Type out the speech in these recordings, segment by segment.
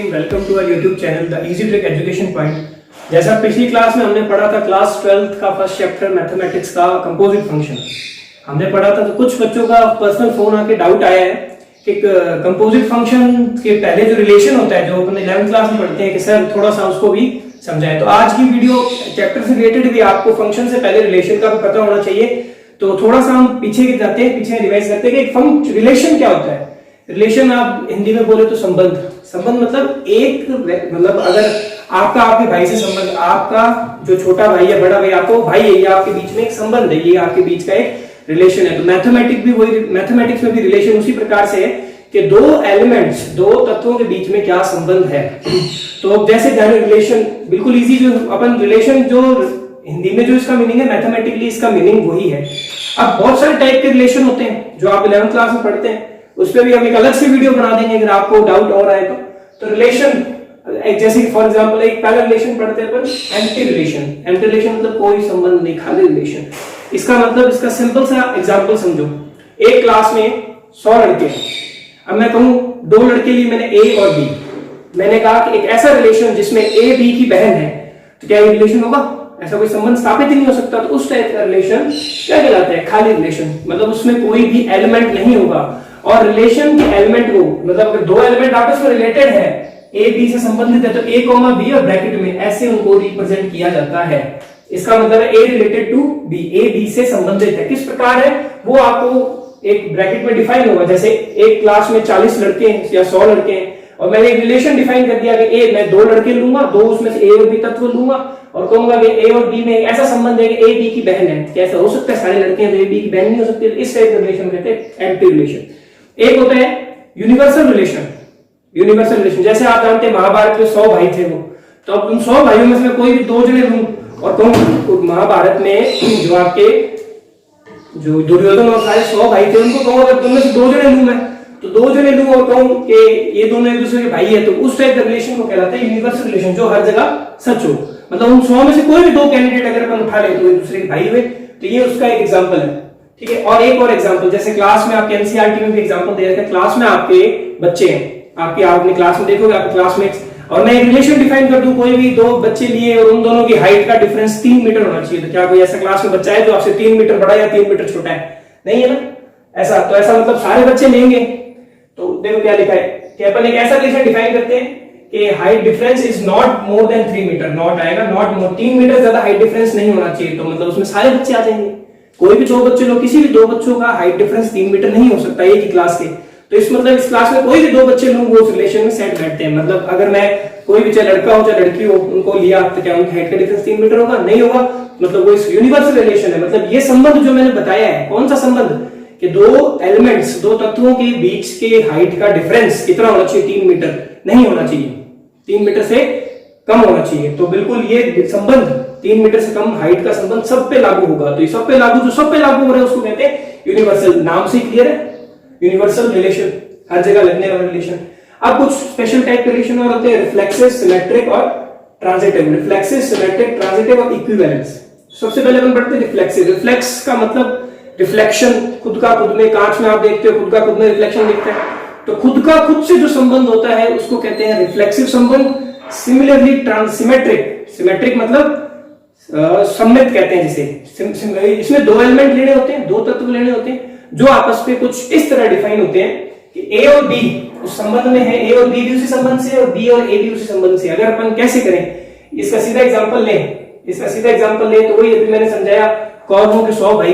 Again welcome to our YouTube channel the easy trick education point. जैसा पिछली class में हमने पढ़ा था क्लास 12th का फर्स्ट चैप्टर मैथमेटिक्स का कंपोजिट फंक्शन हमने पढ़ा था, तो कुछ बच्चों का पर्सनल फोन आके डाउट आया है कि कंपोजिट फंक्शन के पहले जो रिलेशन होता है जो अपन 11th क्लास में पढ़ते हैं कि सर थोड़ा सा उसको भी समझाएं। तो आज की वीडियो चैप्टर से रिलेटेड भी आपको फंक्शन से पहले रिलेशन का भी पता होना चाहिए। तो थोड़ा सा हम पीछे जाते हैं, पीछे रिवाइज करते हैं कि रिलेशन क्या होता है। रिलेशन आप हिंदी में बोले तो संबंध मतलब एक मतलब अगर आपका आपके भाई से संबंध, आपका जो छोटा भाई है बड़ा भाई आपका वो भाई है, ये आपके बीच में एक संबंध है, ये आपके बीच का एक रिलेशन है। तो मैथमेटिक्स में भी रिलेशन उसी प्रकार से है कि दो एलिमेंट्स, दो तत्वों के बीच में क्या संबंध है। तो जैसे रिलेशन बिल्कुल इजी, जो अपन रिलेशन जो हिंदी में जो इसका मीनिंग है मैथमेटिकली इसका मीनिंग वही है। अब बहुत सारे टाइप के रिलेशन होते हैं जो आप 11th क्लास में पढ़ते हैं, उस पर भी हम एक अलग से वीडियो बना देंगे अगर आपको डाउट और आए तो रिलेशन जैसे फॉर एग्जांपल एक पहला रिलेशन पढ़ते हैं अपन एम्प्टी रिलेशन। एम्प्टी रिलेशन मतलब कोई संबंध नहीं, खाली रिलेशन। इसका मतलब इसका सिंपल सा एग्जांपल समझो। एक क्लास में 100 लड़के हैं। अब मैं कहूं दो लड़के लिए मैंने ए और बी, मैंने कहा कि एक ऐसा रिलेशन जिसमें ए बी की बहन है, तो क्या ये रिलेशन होगा? ऐसा कोई संबंध स्थापित ही नहीं हो सकता। तो उस टाइप का रिलेशन क्या कहलाता है? खाली रिलेशन। मतलब उसमें कोई भी एलिमेंट नहीं होगा। और रिलेशन के एलिमेंट को मतलब अगर दो एलिमेंट आपस में रिलेटेड है, ए बी से संबंधित है, तो ए कॉमा बी और ब्रैकेट में ऐसे उनको रिप्रेजेंट किया जाता है। इसका मतलब है A related to B, A B से संबंधित है। किस प्रकार है वो आपको एक ब्रैकेट में डिफाइन होगा। जैसे एक क्लास में 40 लड़के हैं या 100 लड़के हैं और मैंने एक रिलेशन डिफाइन कर दिया कि ए मैं दो लड़के लूंगा, दो उसमें से ए और बी तत्व लूंगा और कहूंगा कि ए और बी में ऐसा संबंध है कि ए बी की बहन है। कैसा हो सकता है? सारे लड़के हैं तो ए बी की बहन नहीं हो सकती। इस टाइप का रिलेशन कहते हैं एम्प्टी रिलेशन। एक होता है यूनिवर्सल रिलेशन। यूनिवर्सल रिलेशन जैसे आप जानते हैं महाभारत में 100 भाई थे वो, तो अब उन 100 भाइयों में से मैं कोई भी दो जने लूं और कहूं महाभारत में जो आपके जो दुर्योधन और सारे 100 भाई थे उनको कहूं अगर तुम में से दो जने लूं मैं, तो दो जने लूं और कहूं कि ये दोनों एक दूसरे के भाई है, तो उस टाइप का रिलेशन को कहलाता है यूनिवर्सल रिलेशन, जो हर जगह सच हो। मतलब उन 100 में से कोई भी दो कैंडिडेट अगर अपन उठा ले तो एक दूसरे के भाई हुए, तो ये उसका एक एग्जांपल है। ठीक है। और एक और एग्जांपल जैसे क्लास में आपके एनसीईआरटी में भी एग्जांपल दे रखे हैं। क्लास में आपके बच्चे हैं, आपकी आप अपनी क्लास में देखोगे आपके क्लासमेट्स, और मैं एक रिलेशन डिफाइन कर दूं, कोई भी दो बच्चे लिए और उन दोनों की हाइट का डिफरेंस 3 मीटर होना चाहिए। तो क्या कोई ऐसा क्लास में बच्चा है जो आपसे 3 मीटर बड़ा या 3 मीटर छोटा है? नहीं है ना। ऐसा तो ऐसा मतलब सारे बच्चे लेंगे। तो देखो क्या लिखा है कि अपन एक ऐसा रिलेशन डिफाइन करते हैं कि height difference is not more than 3 metre. Not आएगा, नॉट मोर 3 मीटर ज्यादा हाइट डिफरेंस नहीं होना चाहिए। तो मतलब उसमें सारे बच्चे आ जाएंगे। कोई भी दो बच्चे लो, किसी भी दो बच्चों का हाइट डिफरेंस 3 मीटर नहीं हो सकता एक ही क्लास के। तो इस मतलब इस क्लास में कोई भी दो बच्चे लूं वो उस रिलेशन में सेट बैठते हैं। मतलब अगर मैं कोई भी चाहे लड़का हो चाहे लड़की हो उनको लिया तो क्या उनकी हाइट का डिफरेंस 3 मीटर होगा? नहीं होगा। मतलब वो इस यूनिवर्सल रिलेशन है। मतलब ये संबंध जो मैंने बताया है, कौन सा संबंध? कि दो एलिमेंट्स, दो तत्वों के बीच के हाइट का डिफरेंस कितना होना चाहिए? 3 मीटर नहीं होना चाहिए, 3 मीटर से कम होना चाहिए। तो बिल्कुल ये संबंध 3 मीटर से कम हाइट का संबंध सब पे लागू होगा। तो ये सब पे लागू, जो सब पे लागू हो रहा है उसको कहते हैं यूनिवर्सल। नाम से क्लियर है, यूनिवर्सल रिलेशन, हर जगह लगने वाला रिलेशन। अब कुछ स्पेशल टाइप के रिलेशन और होते हैं रिफ्लेक्सिव, सिमेट्रिक और ट्रांजिटिव। रिफ्लेक्सिव, सिमेट्रिक, ट्रांजिटिव और इक्विवेलेंस। सबसे पहले अपन पढ़ते हैं रिफ्लेक्सिव। रिफ्लेक्स का मतलब रिफ्लेक्शन, खुद का खुद में। कांच में आप देखते हो खुद का खुद में रिफ्लेक्शन दिखता है, तो खुद का खुद से जो संबंध होता है उसको कहते हैं रिफ्लेक्सिव संबंध। सिमिलरली सिमेट्रिक, सिमेट्रिक मतलब सममित कहते हैं जिसे। इसमें दो एलिमेंट लेने होते हैं, दो तत्व लेने होते हैं जो आपस में कुछ इस तरह डिफाइन होते हैं कि ए और बी उस संबंध में है, ए और बी भी उसी संबंध से और बी और ए भी उसी संबंध से। अगर अपन कैसे करें, इसका सीधा एग्जांपल लें तो वही अभी मैंने समझाया, कौरवों के 100 भाई,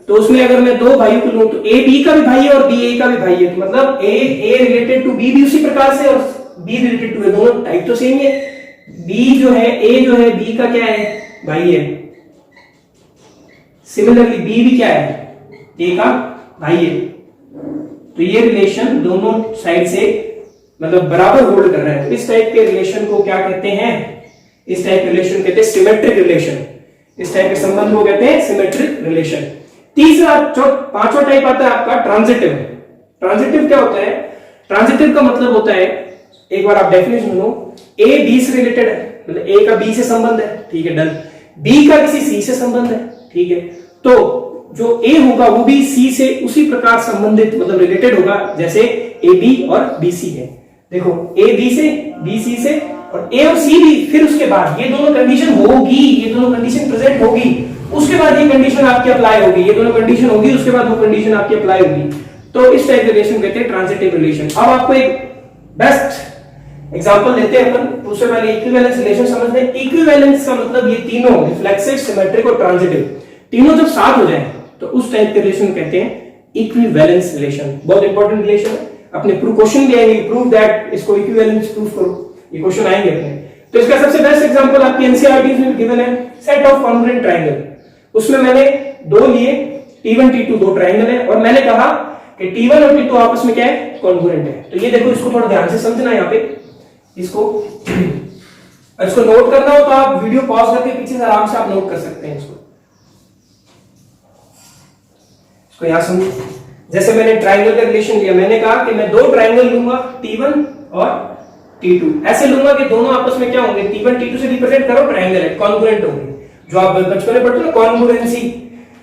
तो उसमें अगर मैं दो भाइयों को लूं तो ए बी का भी भाई है और बी ए का भी भाई है। तो मतलब ए रिलेटेड टू बी भी उसी प्रकार से और बी रिलेटेड टू ए, दोनों टाइप तो सेम है। बी जो है, ए जो है बी का क्या है? भाई है। सिमिलरली बी भी क्या है? ए का भाई है। तो ये रिलेशन दोनों साइड से मतलब बराबर होल्ड कर रहा है। तो इस टाइप के रिलेशन को क्या कहते हैं? इस टाइप के रिलेशन कहते हैं सिमेट्रिक रिलेशन। इस टाइप के संबंध को कहते हैं सिमेट्रिक रिलेशन। तीसरा पांचवा टाइप आता है आपका ट्रांजिटिव। ट्रांजिटिव क्या होता है? ट्रांजिटिव का मतलब होता है, एक बार आप डेफिनेशन सुनो, ए बी से रिलेटेड है, मतलब ए का बी से संबंध है, ठीक है, डन। बी का किसी सी से संबंध है, ठीक है, तो जो ए होगा वो भी सी से उसी प्रकार संबंधित मतलब रिलेटेड होगा जैसे ए बी और बी सी है। देखो ए बी से, बी सी से, और ए और सी भी, फिर उसके बाद ये दोनों कंडीशन होगी, ये दोनों कंडीशन प्रेजेंट होगी, उसके बाद ये कंडीशन आपकी अप्लाई होगी, ये दोनों कंडीशन होगी, उसके बाद वो कंडीशन आपकी अप्लाई होगी। तो इस टाइप के रिलेशन कहते हैं ट्रांजिटिव रिलेशन। अब आपको एक बेस्ट एग्जांपल देते हैं अपन, उससे पहले इक्विवेलेंस रिलेशन समझते हैं। इक्विवेलेंस का मतलब ये तीनों रिफ्लेक्सिव, सिमेट्रिक और ट्रांजिटिव, तीनों जब साथ हो जाएं तो उस टाइप के रिलेशन कहते हैं इक्विवेलेंस रिलेशन। बहुत इंपॉर्टेंट रिलेशन है, अपने क्वेश्चन भी आएंगे, प्रूव दैट, इसको इक्विवेलेंस प्रूफ करो, ये क्वेश्चन आएंगे अपने। तो इसका सबसे बेस्ट एग्जांपल आपकी एनसीईआरटी में गिवन है, सेट ऑफ कॉन्ग्रुएंट ट्रायंगल। उसमें मैंने दो लिए, T1 T2 दो ट्रायंगल है, और मैंने कहा कि T1 और T2 आपस में क्या है, कॉन्ग्रुएंट है। तो ये देखो, इसको थोड़ा ध्यान से समझना यहाँ पे, इसको नोट करना हो तो आप वीडियो पॉज करके पीछे से आराम से आप नोट कर सकते हैं इसको यहां समझो। जैसे मैंने ट्रायंगल का रिलेशन लिया, मैंने कहा कि मैं दो ट्रायंगल लूंगा T1 और T2, ऐसे लूंगा कि दोनों आपस में क्या होंगे, T1 T2 से रिप्रेजेंट करो ट्रायंगल है, कॉन्ग्रुएंट होंगे, जो आप बचपन में पढ़ते हो ना कॉन्ग्रुएंसी,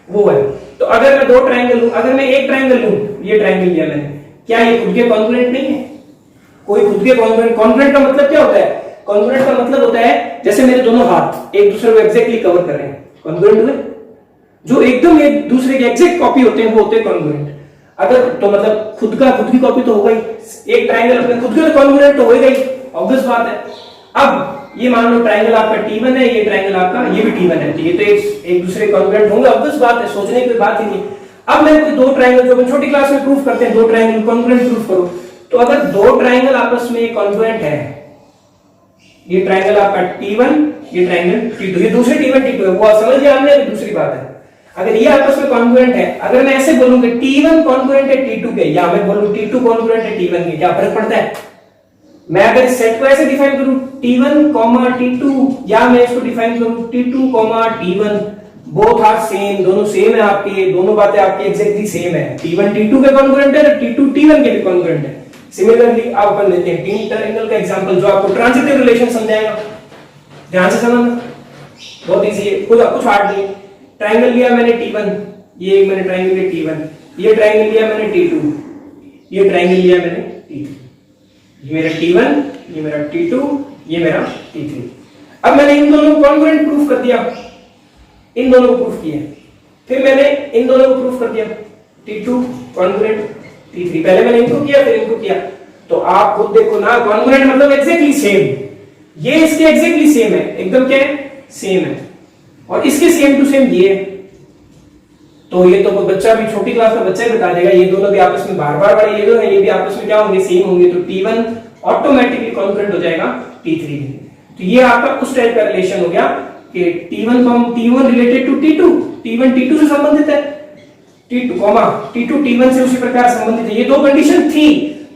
वो है। तो अगर मैं दो ट्रायंगल लूं, अगर मैं एक ट्रायंगल लूं, ये ट्रायंगल लिया मैंने, क्या ये खुद के कॉन्ग्रुएंट नहीं है? कोई खुद के कॉन्ग्रुएंट, कॉन्ग्रुएंट का मतलब क्या होता है? कॉन्ग्रुएंट का मतलब होता है जैसे मेरे दोनों हाथ एक दूसरे को एग्जैक्टली कवर कर रहे हैं, कॉन्ग्रुएंट हुए। जो एकदम एक दूसरे के एग्जैक्ट कॉपी होते हैं वो होते हैं कॉन्ग्रुएंट। अगर तो मतलब खुद की कॉपी तो होगा ही, एक ट्रायंगल अपने खुद के कॉन्ग्रुएंट तो होएगा ही, ऑब्वियस बात है। अब ये मान लो ट्रायंगल आपका T1 है, ये ट्रायंगल आपका, ये भी T1 है, तो ये तो एक दूसरे कॉन्ग्रुएंट होंगे, ऑब्वियस बात है, सोचने की कोई बात ही नहीं। अब मैं कोई दो ट्रायंगल, जो छोटी क्लास में प्रूफ करते हैं, दो ट्रायंगल कॉन्ग्रुएंट प्रूफ करो, तो अगर दो ट्रायंगल आपस में कॉन्ग्रुएंट है, ये ट्रायंगल आपका T1, ये ट्रायंगल T2, ये दूसरे T1 T2 है, वो समझ गए आपने, अभी दूसरी बात है। अगर ये आपस में कॉन्ग्रुएंट है, अगर मैं ऐसे बोलूं कि T1 कॉन्ग्रुएंट है T2 के, या मैं बोलूं T2 कॉन्ग्रुएंट है T1 के, क्या फर्क पड़ता है? मैं अगर इस सेट को ऐसे डिफाइन करूं T1, T2, या मैं इसको डिफाइन करूं T2, T1, both are same, दोनों सेम है आपके, दोनों बातें आपकी एग्जैक्टली सेम है। T1 T2 के कॉन्ग्रुएंट है, T2 T1 के भी कॉन्ग्रुएंट है। सिमिलरली आप अपन लेते हैं तीन ट्रायंगल का एग्जांपल, जो आपको ट्रांजिटिव रिलेशन समझाएगा, ध्यान से समझना, बहुत इजी है, कुछ हार्ड नहीं है। ट्रायंगल लिया मैंने T1, ये मैंने ट्रायंगल लिया T1, ये ट्रायंगल लिया मैंने T2, ये ट्रायंगल लिया मैंने T3, ये मेरा T1, ये मेरा T2, ये मेरा T3। अब मैंने इन दोनों को कॉन्ग्रुएंट प्रूफ कर दिया, इन दोनों को प्रूफ किया, फिर मैंने इन दोनों को प्रूफ कर दिया, T2 कॉन्ग्रुएंट T3, पहले मैंने इनको किया फिर इनको किया। तो आप खुद देखो ना, कॉन्ग्रुएंट मतलब एग्जैक्टली सेम, ये इसके एग्जैक्टली सेम है, एकदम क्या है, सेम है, और इसके सेम टू सेम ये है। तो ये तो कोई बच्चा भी, छोटी क्लास का बच्चा ही बता देगा, ये दोनों भी आपस में बार बार ये जो है, ये भी आपस में क्या होंगे, सेम होंगे, तो T1 ऑटोमेटिकली कॉन्ग्रुएंट हो जाएगा T3 में। तो ये आपका उस टाइप का रिलेशन हो गया कि T1 related to T2, T1 T2 से संबंधित है, T2 T1 से उसी प्रकार संबंधित है। ये दो कंडीशन थी,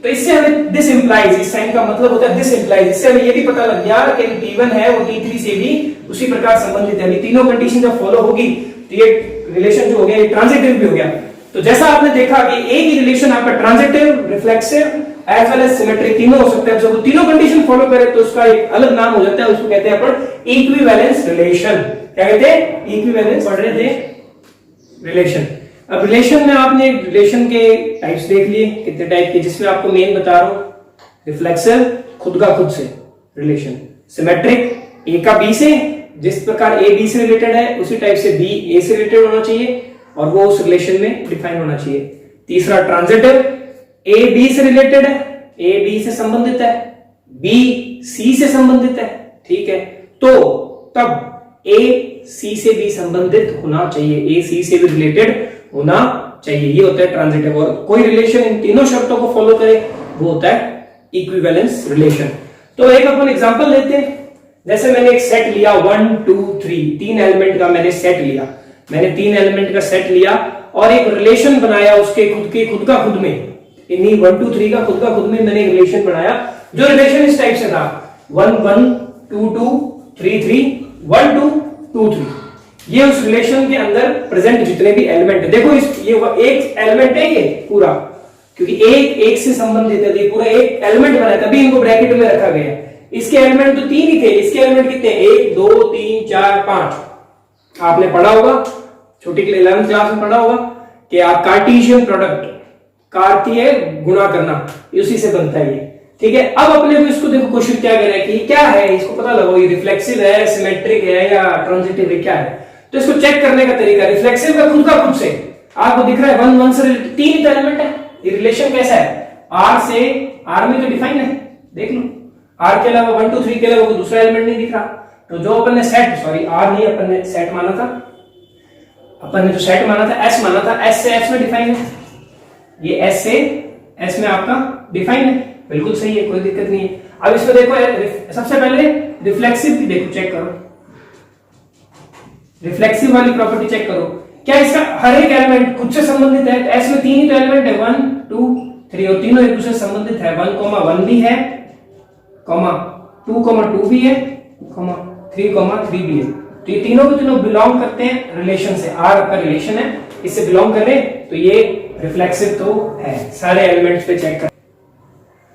तो इससे हमें दिस इंप्लाइज, इस साइन का मतलब होता है दिस इंप्लाइज, इससे हमें ये भी पता लग गया कि T1 है वो T3 से भी उसी प्रकार संबंधित है। ये तीनों कंडीशन जब फॉलो होगी तो ये रिलेशन जो हो गया ये ट्रांजिटिव भी हो गया। तो जैसा आपने देखा कि एक ही रिलेशन आपका transitive, reflexive as well as symmetric तीनों हो सकते हैं। जब वो तीनों कंडीशन फॉलो करे तो उसका एक अलग नाम हो जाता है, उसको कहते हैं अपन इक्विवेलेंस रिलेशन। क्या कहते हैं? इक्विवेलेंस। पढ़ रहे थे रिलेशन। अब रिलेशन में आपने रिलेशन के टाइप्स देख लिए, कितने टाइप के, जिसमें आपको मेन बता रहा हूं, रिफ्लेक्सिव खुद का खुद से रिलेशन, सिमेट्रिक ए का बी से, जिस प्रकार ए बी से रिलेटेड है उसी टाइप से बी ए से रिलेटेड होना चाहिए और वो उस रिलेशन में डिफाइन होना चाहिए। तीसरा ट्रांजिटिव, ए बी से रिलेटेड है, ए बी से संबंधित है, बी सी से संबंधित है, ठीक है, तो तब ए सी से भी संबंधित होना चाहिए, ए सी से भी रिलेटेड होना चाहिए, ये होता है ट्रांजिटिव। और कोई रिलेशन इन तीनों शर्तों को फॉलो करे वो होता है इक्विवेलेंस रिलेशन। तो एक अपन एग्जांपल लेते हैं, जैसे मैंने एक सेट लिया 1 2 3, तीन एलिमेंट का मैंने सेट लिया, मैंने तीन एलिमेंट का सेट लिया और एक रिलेशन बनाया उसके खुद का खुद में, इन्हीं 1 2 3 का खुद का खुद में मैंने एक रिलेशन बनाया, जो रिलेशन इस टाइप से था 1 1 2 2 3 3 1 2 2 3। ये उस रिलेशन के अंदर प्रेजेंट जितने भी एलिमेंट है, देखो ये एक एलिमेंट है ये पूरा, क्योंकि एक से संबंधित है, ये पूरा एक एलिमेंट बना है, तभी इनको ब्रैकेट में रखा गया है। इसके एलिमेंट तो तीन ही थे, इसके एलिमेंट कितने, 1 2 3 4 5। आपने पढ़ा होगा छोटी 11th क्लास में पढ़ा होगा कि आप कार्टेशियन प्रोडक्ट, कार्तीय गुणा करना, उसी से बनता है ये। ठीक है, अब अपने को इसको देखो क्वेश्चन क्या कह रहा है कि क्या है, इसको पता लगाओ ये रिफ्लेक्सिव है, सिमेट्रिक है या ट्रांजिटिव है, क्या है। तो इसको चेक करने का तरीका, रिफ्लेक्सिव का खुद से आपको दिख रहा है वन वन से रिलेटेड तीन एलिमेंट है, ये रिलेशन कैसा है, आर से, आर में तो डिफाइन है, देख लो आर के अलावा 1 2 3 के अलावा कोई दूसरा एलिमेंट नहीं दिख रहा। तो जो अपन ने सेट, सॉरी आर नहीं, अपन ने सेट माना था, अपन ने जो सेट माना था एस माना था, एस से एस में डिफाइन है, ये एस से एस में आपका डिफाइन है, बिल्कुल सही है, कोई दिक्कत नहीं है। अब इसमें देखो सबसे पहले रिफ्लेक्सिव की देखो, चेक करो रिफ्लेक्सिव वाली प्रॉपर्टी चेक करो, क्या इसका हर एक एलिमेंट खुद से संबंधित है। तो एस में तीन ही तो एलिमेंट है, 1 2 3 और तीनों एक दूसरे से संबंधित है, 1 भी है, 2 भी है, 3 भी है। तो ये तीनों के तीनों बिलोंग करते हैं रिलेशन से, आर का रिलेशन है, इससे बिलोंग कर रहे हैं, तो ये रिफ्लेक्सिव तो है। सारे एलिमेंट्स पे चेक कर,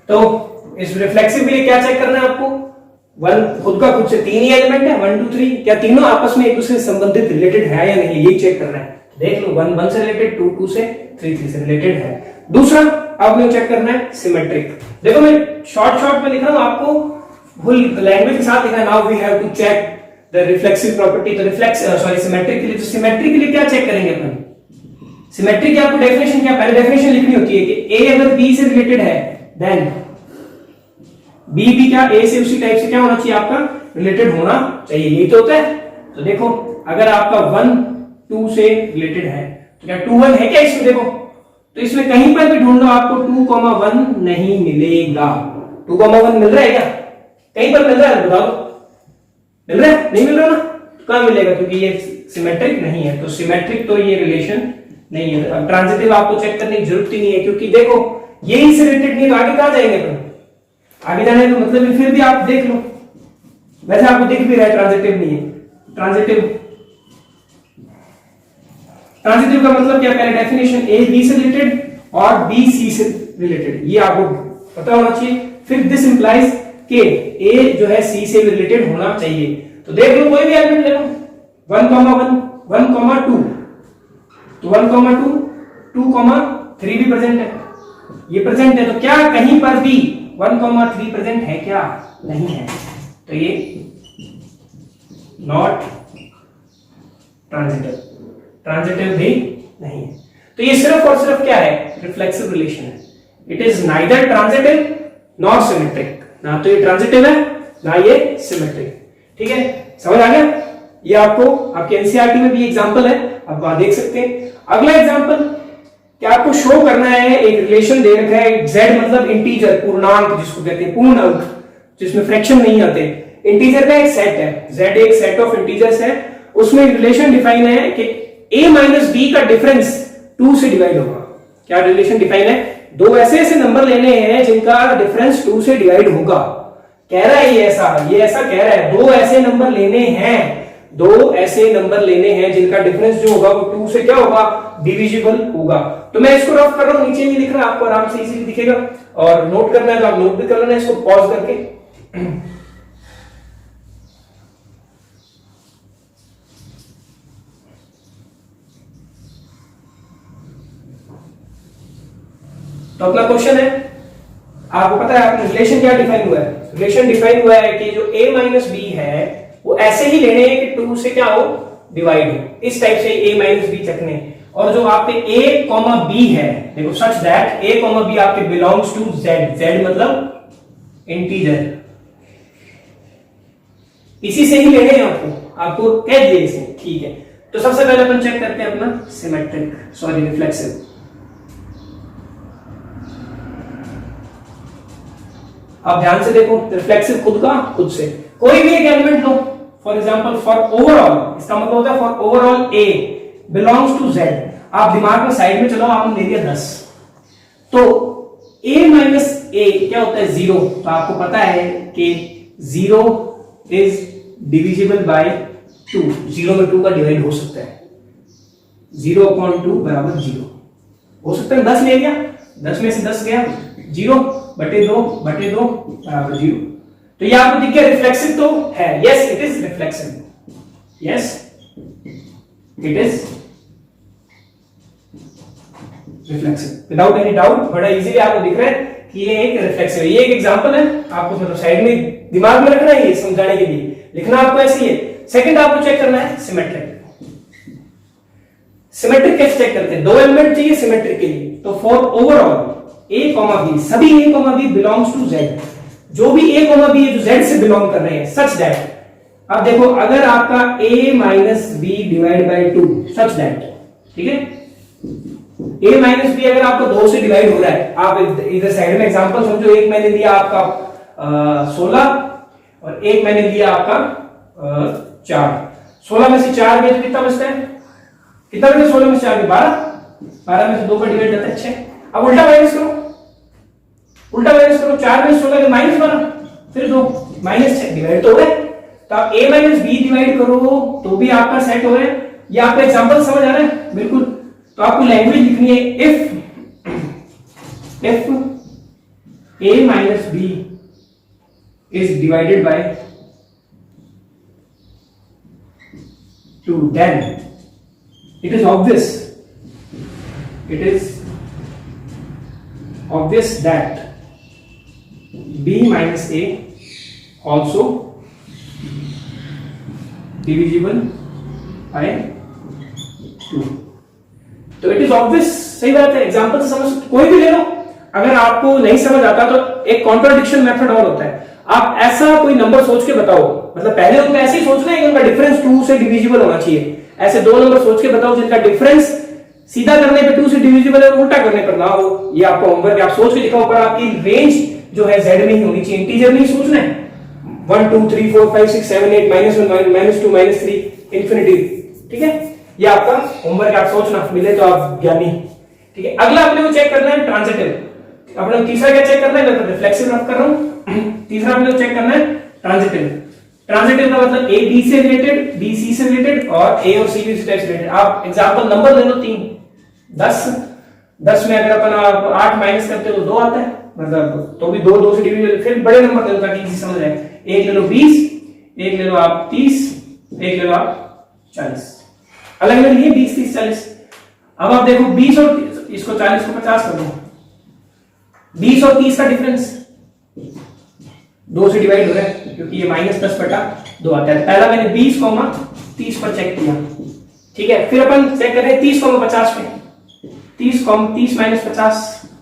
तो इस रिफ्लेक्सिव के लिए क्या चेक करना है आपको, खुद से तीन ही एलिमेंट है, 1 2 3, क्या तीनों आपस में एक दूसरे से संबंधित रिलेटेड है या नहीं, ये चेक करना है। देख लो 1 1 से रिलेटेड, 2 2 से, 3 3 से रिलेटेड है। दूसरा अब मैं चेक करना है सिमेट्रिक। देखो मैं शॉर्ट में लिख रहा हूं, आपको फुल लैंग्वेज के साथ लिखा है। Now we have to check the reflexive property. तो सिमेट्रिक के लिए, तो सिमेट्रिक के लिए क्या चेक करेंगे अपन, सिमेट्रिक की आपको डेफिनेशन क्या, पहले डेफिनेशन लिखनी होती है कि ए अगर बी से रिलेटेड है देन बी भी क्या ए से उसी टाइप से क्या होना चाहिए, आपका रिलेटेड होना चाहिए, यही तो होता है। तो देखो अगर आपका 1 2 से रिलेटेड है तो क्या 2 1 है क्या इसमें, देखो तो इसमें कहीं पर भी ढूंढ लो आपको 2 1 नहीं मिलेगा। 2 1 मिल रहा है क्या, कहीं पर मिल रहा है बताओ, मिल रहा है, नहीं मिल रहा ना, तो कहां मिलेगा, क्योंकि ये सिमेट्रिक नहीं है, तो सिमेट्रिक तो ये रिलेशन नहीं है। अब ट्रांजिटिव आपको चेक करने की जरूरत ही नहीं है, क्योंकि देखो यही से रिलेटेड नहीं, तो आगे कहां जाएंगे अपन, आगे जाने का मतलब फिर भी आप देख लो, वैसे आपको दिख भी रहा है ट्रांजिटिव नहीं है। ट्रांजिटिव का मतलब क्या, पहले डेफिनेशन ए बी से रिलेटेड और बी सी से रिलेटेड, ये आपको पता होना चाहिए। फिर दिस इंप्लाइज के ए जो है सी से रिलेटेड होना चाहिए। तो देख लो कोई भी एलिमेंट ले लो, 1 1 2, तो 1 2 3 भी प्रेजेंट है, ये प्रेजेंट है, तो क्या कहीं पर भी 1 3 प्रेजेंट है क्या, नहीं है, तो ये नॉट ट्रांजिटिव भी नहीं है। तो ये सिर्फ और सिर्फ क्या है, रिफ्लेक्सिव रिलेशन है। It is neither transitive nor symmetric, ना तो ये ट्रांजिटिव है ना ये सिमेट्रिक। ठीक है, समझ आ गया। ये आपको आपके एनसीईआरटी में भी एग्जांपल है, आप वहां देख सकते हैं। अगला एग्जांपल क्या आपको शो करना है, एक रिलेशन दे रखा है, z मतलब इंटीजर, पूर्णांक जिसको कहते हैं, पूर्ण अंक जिसमें फ्रैक्शन नहीं आते, इंटीजर का एक सेट है, z एक सेट ऑफ इंटीजर्स है, उसमें रिलेशन डिफाइन है कि a माइनस b का डिफरेंस 2 से डिवाइड होगा। क्या रिलेशन डिफाइन है, दो ऐसे नंबर लेने हैं जिनका डिफरेंस 2 से डिवाइड होगा। कह रहा है ये ऐसा कह रहा है, दो ऐसे नंबर लेने हैं जिनका डिफरेंस जो होगा वो 2 से क्या होगा, डिविजिबल होगा। तो मैं इसको रफ कर रहा हूं, नीचे नहीं लिख रहा, आपको आराम से इजीली दिखेगा, और नोट करना है तो आप नोट भी कर लेना इसको पॉज करके। तो अपना क्वेश्चन है, आपको पता है आपने रिलेशन क्या डिफाइन हुआ है, रिलेशन डिफाइन हुआ है कि जो a माइनस बी है वो ऐसे ही लेने हैं कि 2 से क्या हो, डिवाइड हो, इस टाइप से a माइनस बी चकने। और जो आपके a कॉमा b है, देखो such that a comma b आपके बिलोंग्स टू z मतलब इंटीजर, इसी से ही लेने हैं आपको कह दिए इसे। ठीक है, तो सबसे पहले अपन चेक करते हैं अपना रिफ्लेक्सिव। अब ध्यान से देखो, रिफ्लेक्सिव खुद से कोई भी एक एलिमेंट लो, फॉर एग्जांपल फॉर ओवरऑल, इसका मतलब होता है for overall a belongs to z। आप दिमाग में साइड में चलो, आपने ले लिया 10, तो a माइनस a क्या होता है, 0। तो आपको पता है कि 0 इज डिविजिबल बाय 2, 0 में 2 का डिवाइड हो सकता है, 0/2 बराबर 0 हो सकता है। 10 ले लिया, 10 में से 10 गया, 0/2 बराबर 0। तो ये आपको दिख गया रिफ्लेक्सिव तो है, yes it is reflexive, yes it is reflexive without any doubt. बड़ा इजीली आपको दिख रहा है कि ये एक रिफ्लेक्सिव है। ये एक एग्जांपल है, आपको मतलब साइड में दिमाग में रखना है, ये समझाने के लिए लिखना आपको ऐसे ही है। सेकंड आपको चेक करना है सिमेट्रिक। सिमेट्रिक कैसे चेक करते हैं? दो एलिमेंट चाहिए सिमेट्रिक के लिए, तो for overall A comma B, सभी A comma B belongs to Z, जो भी ए कॉमा बी है जो जेड से बिलोंग कर रहे हैं, सच दैट, अब देखो अगर आपका a minus b divide by 2 such that, ठीक है, a माइनस बी अगर आपको 2 से डिवाइड हो रहा है, आप इधर साइड में एग्जांपल समझो, एक मैंने लिया आपका 16 और एक मैंने लिया आपका 4, 16 में से 4 में कितना बचता है, कितना बचता है 16 में से 4 में 12 में से 2 का डिवाइड जाता है 6। अब उल्टा माइनस करो, उल्टा माइनस करो, 4 में 16 के माइनस 12 फिर 2 माइनस 6 डिवाइड तो हो रहा है, तो आप a माइनस बी डिवाइड करो तो भी आपका सेट हो रहा है। ये आपका एग्जांपल समझ आ रहा है बिल्कुल। तो आपको लैंग्वेज लिखनी है if a minus b is divided by 2 then it is obvious that b minus a also divisible by 2। तो इट इज ऑब्वियस, सही बात है, एग्जांपल से समझ, कोई भी ले लो। अगर आपको नहीं समझ आता तो एक कॉन्ट्राडिक्शन मेथड और होता है, आप ऐसा कोई नंबर सोच के बताओ, मतलब पहले उनको ऐसे ही सोचना है कि उनका डिफरेंस 2 से डिविजिबल होना चाहिए, ऐसे दो नंबर सोच के बताओ जिनका डिफरेंस सीधा करने पे 2 से डिविजिबल है और उल्टा करने पर ना हो। ये आपको होमवर्क, आप सोच के दिखाओ, पर आपकी रेंज जो है जेड में ही होनी चाहिए, इंटीजर नहीं सोचना है 1 2 3 4 5 6 7 8 -1 -2 -3 इंफिनिटी, ठीक है। ये आपका होमवर्क, आप सोचना, मिले तो आप ज्ञानी, ठीक है। अगला अपने को चेक करना है ट्रांजिटिव। अपने तीसरा क्या चेक करना है, मैं तो रिफ्लेक्सिव रख कर रहा हूं, तीसरा अपने को चेक करना है ट्रांजिटिव। ट्रांजिटिव का मतलब ए बी से रिलेटेड, बी सी से रिलेटेड और ए और सी बी से रिलेटेड। आप एग्जांपल नंबर ले लो 3 10 में अगर अपन 8 माइनस करते हो तो 2 आता है, मतलब तो भी 2 से डिविजिबल। फिर बड़े नंबर ले लो ताकि इजी समझ आए, एक ले लो 20, एक ले लो आप 30, एक ले लो आप 40, अलग अलग लिए 20 30 40। अब आप देखो 20 और इसको 40 को 50 कर दो, 20 और 30 का डिफरेंस 2 से डिवाइड हो रहा है क्योंकि ये -10/2 आता है। पहला मैंने 20, 30 पर चेक किया, ठीक है। फिर अपन चेक कर रहे हैं 30, 50 पे, 30 -50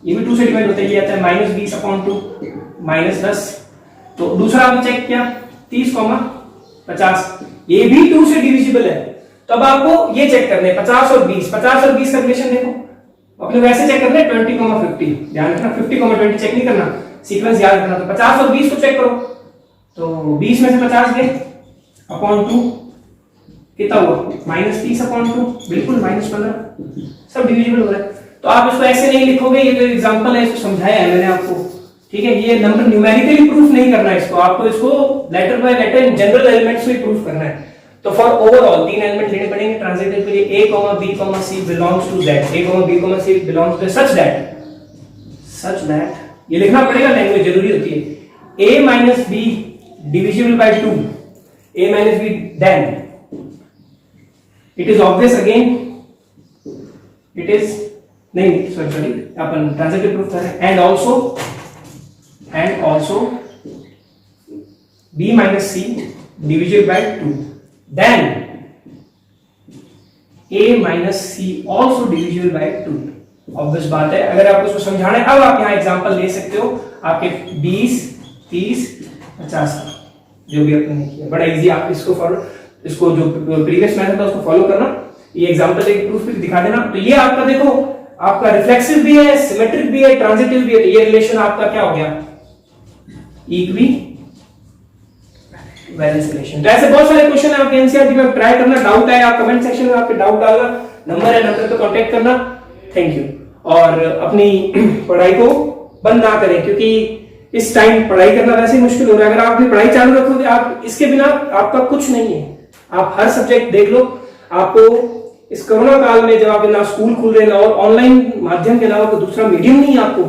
ये भी 2 से डिवाइड होता है, ये आता है -20/2 -10। तो दूसरा आपने चेक किया 30, 50, ये भी 2 से डिविजिबल है। तो अब आपको ये चेक करने 50 और 20 का रिलेशन देखो, अपने वैसे चेक करना है 20, 50, ध्यान रखना 50, 20 चेक नहीं करना, सीक्वेंस याद रखना। तो 50 और 20 को चेक करो, तो 20 में से 50 गए अपॉन 2 कितना हुआ -30/2, बिल्कुल -15, सब डिविजिबल हो रहा है। तो आप इसको ऐसे नहीं लिखोगे, ये तो एग्जांपल है, इसको समझाया है मैंने आपको, ठीक है। ये नंबर न्यूमेरिकली प्रूफ नहीं करना है इसको, आपको इसको letter by letter in general elements में प्रूफ करना है। तो फॉर ओवरऑल 3 एलिमेंट लेने पड़ेंगे ट्रांजिटिव के लिए, a, b, c belongs to z, a, b, c belongs to such that, ये लिखना पड़ेगा, लैंग्वेज जरूरी होती है। a minus b divisible by 2, a minus b, then it is obvious again, it is नहीं सॉरी अपन ट्रांजिटिव प्रूफ कर रहे हैं, and also b minus c divisible by 2, then a minus c also divisible by 2। Obvious बात है, अगर आपको इसको समझाना है, अब आप यहाँ एग्जांपल ले सकते हो आपके 20, 30, 50 का, जो भी आपने किया, बड़ा इजी। आप इसको जो प्रीवियस मेथड था उसको फॉलो करना, ये एग्जांपल एक प्रूफ भी दिखा देना। तो ये आपका देखो, आपका रिफ्लेक्सिव भी है, सिमेट्रिक भी है, ट्रांजिटिव भी है। तो ये रिलेशन आपका क्या हो गया, इक्वी वैलेंस रिलेशन। तो ऐसे बहुत सारे क्वेश्चन है आपके एनसीईआरटी में, ट्राई करना। डाउट है आप कमेंट सेक्शन में आपके डाउट डालना, नंबर है, नंबर पे कांटेक्ट करना। Thank you. और अपनी पढ़ाई को बंद ना करें, क्योंकि इस टाइम पढ़ाई करना वैसे ही मुश्किल हो रहा है। अगर आप अपनी पढ़ाई चालू रखोगे, आप इसके बिना आपका कुछ नहीं है। आप हर सब्जेक्ट देख लो। आपको इस कोरोना काल में जब आप ना स्कूल खुल रहे ना और ऑनलाइन माध्यम के अलावा कोई दूसरा मीडियम नहीं है आपको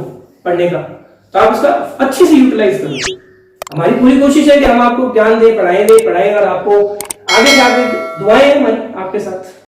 पढ़ने का, तो आप इसका अच्छे से यूटिलाइज करो। हमारी पूरी कोशिश है कि हम आपको ज्ञान दें, पढ़ाएं और आपको आगे जाके दुआएं मन आपके साथ।